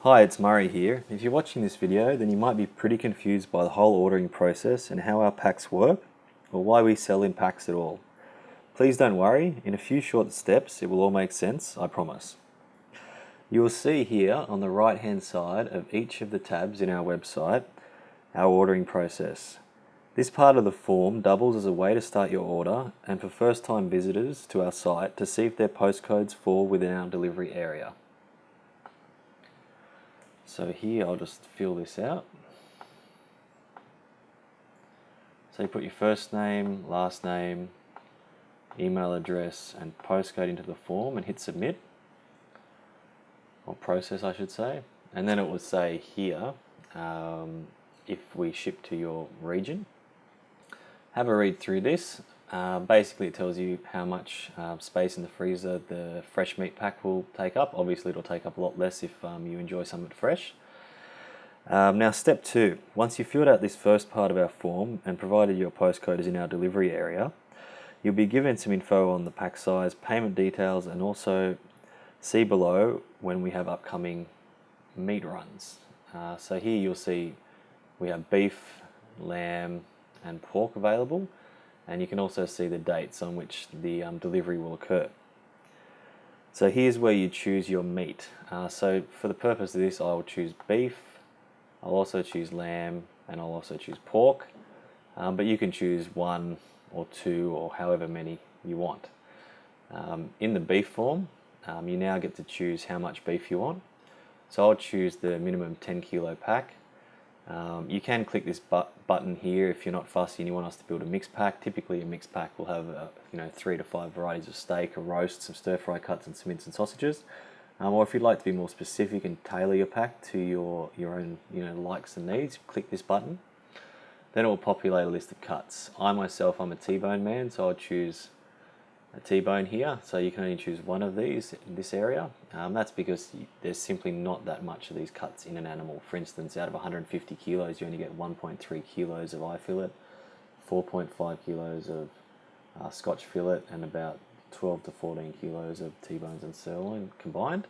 Hi, it's Murray here. If you're watching this video, then you might be pretty confused by the whole ordering process and how our packs work, or why we sell in packs at all. Please don't worry, in a few short steps it will all make sense, I promise. You will see here on the right hand side of each of the tabs in our website, our ordering process. This part of the form doubles as a way to start your order and for first time visitors to our site to see if their postcodes fall within our delivery area. So here I'll just fill this out. So you put your first name, last name, email address and postcode into the form and hit submit, or process I should say, and then it will say here if we ship to your region. Have a read through this. Basically it tells you how much space in the freezer the fresh meat pack will take up. Obviously it'll take up a lot less if you enjoy some of it fresh. Now step 2, once you've filled out this first part of our form and provided your postcode is in our delivery area, you'll be given some info on the pack size, payment details, and also see below when we have upcoming meat runs. So here you'll see we have beef, lamb and pork available, and you can also see the dates on which the delivery will occur. So here's where you choose your meat. So for the purpose of this, I'll choose beef, I'll also choose lamb, and I'll also choose pork, but you can choose 1 or 2 or however many you want. In the beef form, you now get to choose how much beef you want. So I'll choose the minimum 10 kilo pack. You can click this button here if you're not fussy and you want us to build a mixed pack. Typically a mixed pack will have 3 to 5 varieties of steak, a roast, some stir fry cuts and some mince and sausages. Or if you'd like to be more specific and tailor your pack to your own likes and needs, click this button. Then it will populate a list of cuts. I'm a T-bone man, so I'll choose a T-bone here. So you can only choose one of these in this area. That's because there's simply not that much of these cuts in an animal. For instance, out of 150 kilos, you only get 1.3 kilos of eye fillet, 4.5 kilos of Scotch fillet, and about 12 to 14 kilos of T-bones and sirloin combined.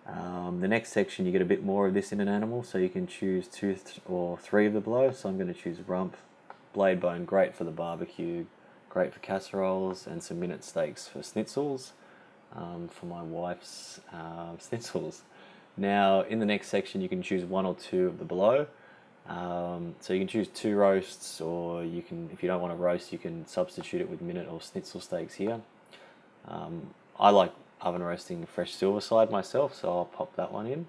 The next section you get a bit more of this in an animal, so you can choose 2 or 3 of the below. So I'm going to choose rump, blade bone, great for the barbecue, great for casseroles, and some minute steaks for schnitzels, for my wife's schnitzels. Now in the next section you can choose 1 or 2 of the below. So you can choose 2 roasts, or you can, if you don't want a roast, you can substitute it with minute or schnitzel steaks here. I like oven roasting fresh silver side myself, so I'll pop that one in.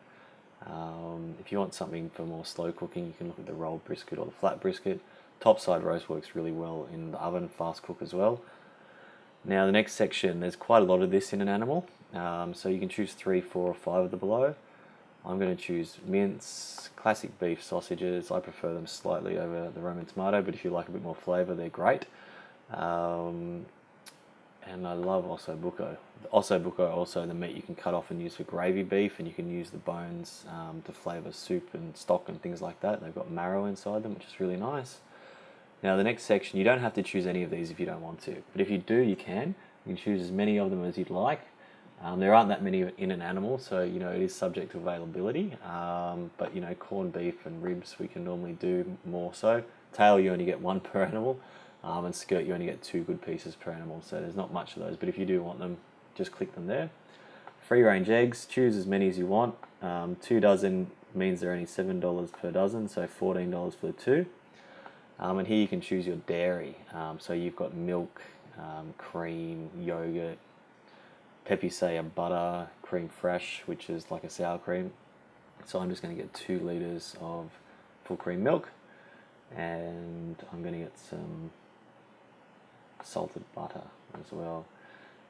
If you want something for more slow cooking, you can look at the rolled brisket or the flat brisket. Topside roast works really well in the oven, fast cook as well. Now the next section, there's quite a lot of this in an animal, so you can choose 3, 4 or 5 of the below. I'm going to choose mince, classic beef sausages. I prefer them slightly over the Roman tomato, but if you like a bit more flavour, they're great. And I love osso buco. Osso buco, also the meat you can cut off and use for gravy beef, and you can use the bones to flavour soup and stock and things like that. They've got marrow inside them, which is really nice. Now the next section, you don't have to choose any of these if you don't want to, but if you do, you can. You can choose as many of them as you'd like. There aren't that many in an animal, so it is subject to availability. But corned beef and ribs we can normally do more so. Tail you only get 1 per animal. And skirt you only get 2 good pieces per animal, so there's not much of those, but if you do want them, just click them there. Free range eggs, choose as many as you want. 2 dozen means they're only $7 per dozen, so $14 for the 2. And here you can choose your dairy, so you've got milk, cream, yogurt, Pepicea butter, cream fresh, which is like a sour cream. So I'm just going to get 2 litres of full cream milk, and I'm going to get some salted butter as well.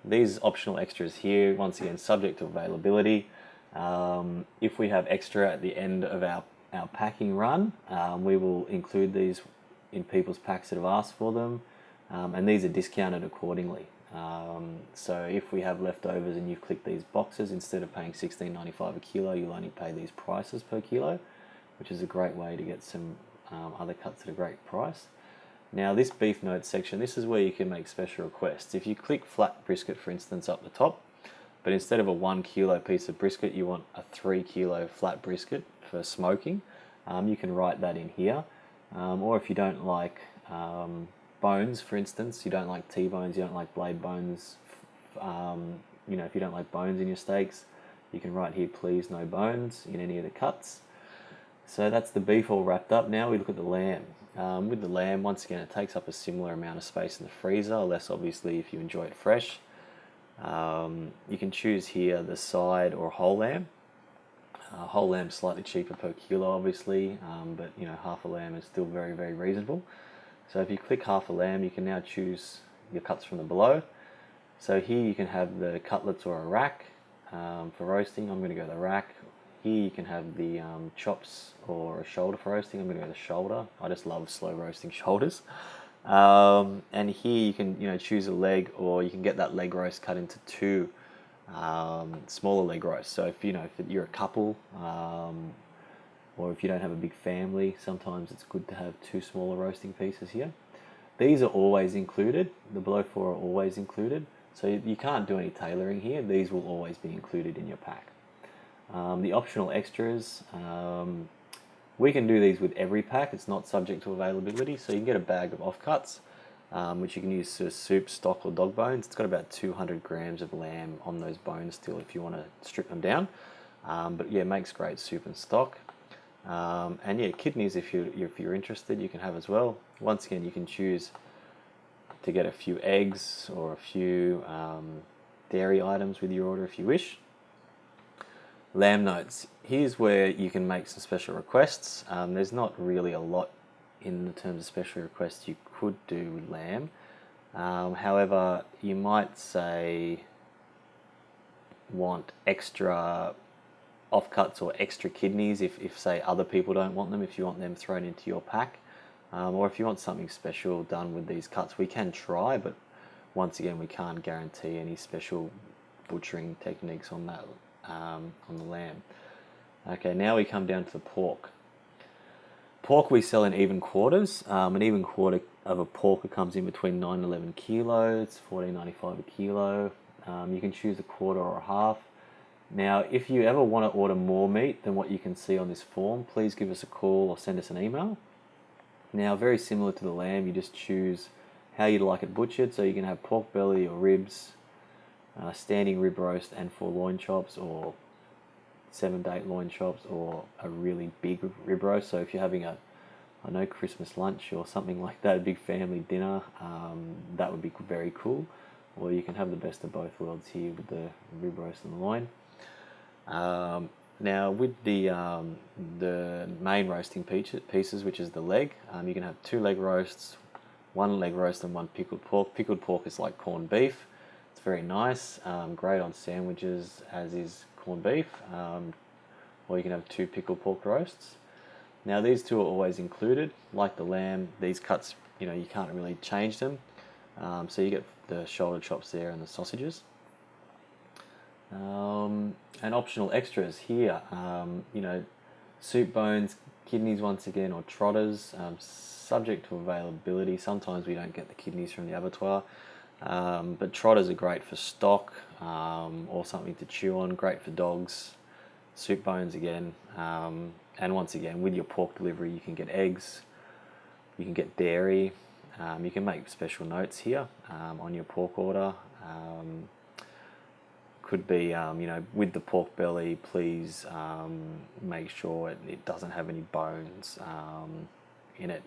These optional extras here, once again, subject to availability. If we have extra at the end of our packing run, we will include these in people's packs that have asked for them, and these are discounted accordingly. So if we have leftovers and you've clicked these boxes, instead of paying $16.95 a kilo, you'll only pay these prices per kilo, which is a great way to get some other cuts at a great price. Now this beef notes section, this is where you can make special requests. If you click flat brisket, for instance, up the top, but instead of a 1 kilo piece of brisket, you want a 3 kilo flat brisket for smoking. You can write that in here. Or if you don't like bones, for instance, you don't like T-bones, you don't like blade bones, if you don't like bones in your steaks, you can write here, please no bones in any of the cuts. So that's the beef all wrapped up. Now we look at the lamb. With the lamb, once again, it takes up a similar amount of space in the freezer, less obviously if you enjoy it fresh. You can choose here the side or whole lamb. Whole lamb's slightly cheaper per kilo, obviously, but half a lamb is still very, very reasonable. So if you click half a lamb, you can now choose your cuts from the below. So here you can have the cutlets or a rack for roasting. I'm going to go the rack. Here you can have the chops or a shoulder for roasting. I'm going to go the shoulder. I just love slow roasting shoulders. And here you can choose a leg, or you can get that leg roast cut into two smaller leg roasts. So if you're a couple, or if you don't have a big family, sometimes it's good to have two smaller roasting pieces here. These are always included. The below four are always included. So you can't do any tailoring here. These will always be included in your pack. The optional extras, we can do these with every pack. It's not subject to availability. So you can get a bag of offcuts, which you can use to soup, stock, or dog bones. It's got about 200 grams of lamb on those bones still if you want to strip them down. But yeah, it makes great soup and stock. And yeah, kidneys, if you're interested, you can have as well. Once again, you can choose to get a few eggs or a few dairy items with your order if you wish. Lamb notes. Here's where you can make some special requests. There's not really a lot in the terms of special requests you could do with lamb. However, you might say want extra offcuts or extra kidneys if say other people don't want them, if you want them thrown into your pack, or if you want something special done with these cuts. We can try, but once again, we can't guarantee any special butchering techniques on that, on the lamb. Okay, now we come down to the pork. Pork we sell in even quarters. An even quarter of a porker comes in between 9 and 11 kilos, $14.95 a kilo. You can choose a quarter or a half. Now, if you ever want to order more meat than what you can see on this form, please give us a call or send us an email. Now, very similar to the lamb, you just choose how you'd like it butchered. So you can have pork belly or ribs, standing rib roast and 4 loin chops, or 7 to 8 loin chops, or a really big rib roast. So if you're having Christmas lunch or something like that, a big family dinner, that would be very cool. Or you can have the best of both worlds here with the rib roast and the loin. Now with the main roasting pieces, which is the leg, you can have 2 leg roasts, 1 leg roast and 1 pickled pork. Pickled pork is like corned beef. It's very nice, great on sandwiches, as is corned beef. Or you can have 2 pickled pork roasts. Now these 2 are always included. Like the lamb, these cuts, you can't really change them. So you get the shoulder chops there and the sausages. And optional extras here, soup bones, kidneys once again, or trotters, subject to availability. Sometimes we don't get the kidneys from the abattoir, but trotters are great for stock, or something to chew on, great for dogs. Soup bones again, and once again, with your pork delivery, you can get eggs, you can get dairy, you can make special notes here on your pork order. Could be, with the pork belly, please make sure it doesn't have any bones in it.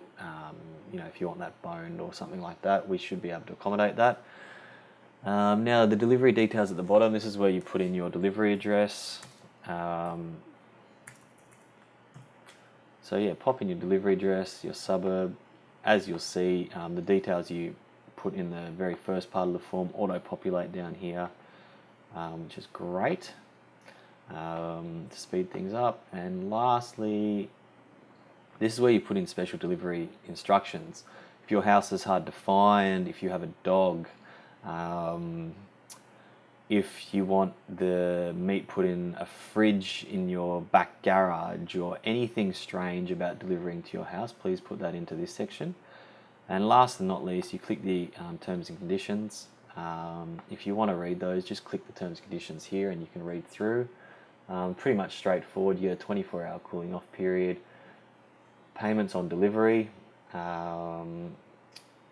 If you want that boned or something like that, we should be able to accommodate that. Now the delivery details at the bottom, this is where you put in your delivery address. So yeah, pop in your delivery address, your suburb. As you'll see, the details you put in the very first part of the form auto-populate down here, which is great to speed things up. And lastly, this is where you put in special delivery instructions. If your house is hard to find, if you have a dog, if you want the meat put in a fridge in your back garage, or anything strange about delivering to your house, please put that into this section. And last and not least, you click the terms and conditions. If you want to read those, just click the terms and conditions here and you can read through. Pretty much straightforward. You get a 24-hour cooling off period, payments on delivery,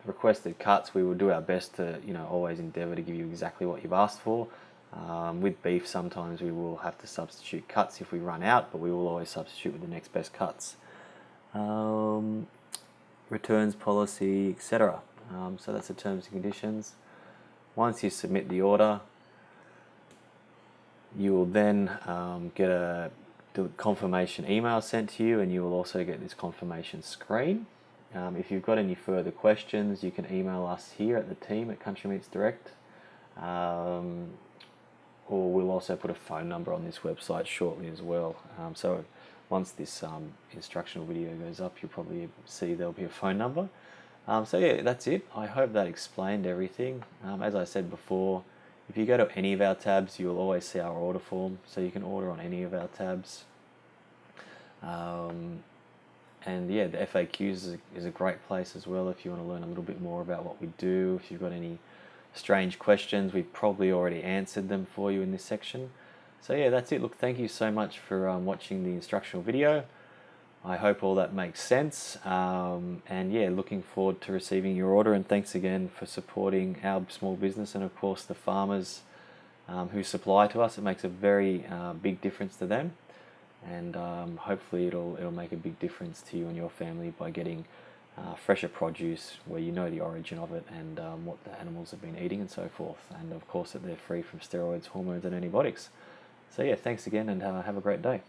requested cuts. We will do our best to always endeavour to give you exactly what you've asked for. With beef, sometimes we will have to substitute cuts if we run out, but we will always substitute with the next best cuts. Returns policy, etc. So that's the terms and conditions. Once you submit the order, you will then get a confirmation email sent to you, and you will also get this confirmation screen. If you've got any further questions, you can email us here at the team at Country Meats Direct, or we'll also put a phone number on this website shortly as well. So once this instructional video goes up, you'll probably see there'll be a phone number. So yeah, that's it. I hope that explained everything. As I said before, if you go to any of our tabs, you will always see our order form, so you can order on any of our tabs. And yeah, the FAQs is a great place as well if you want to learn a little bit more about what we do. If you've got any strange questions, we've probably already answered them for you in this section. So yeah, that's it. Look, thank you so much for watching the instructional video. I hope all that makes sense. And yeah, looking forward to receiving your order, and thanks again for supporting our small business and of course the farmers who supply to us. It makes a very big difference to them, and hopefully it'll make a big difference to you and your family by getting fresher produce where you know the origin of it and what the animals have been eating and so forth, and of course that they're free from steroids, hormones and antibiotics. So yeah, thanks again, and have a great day.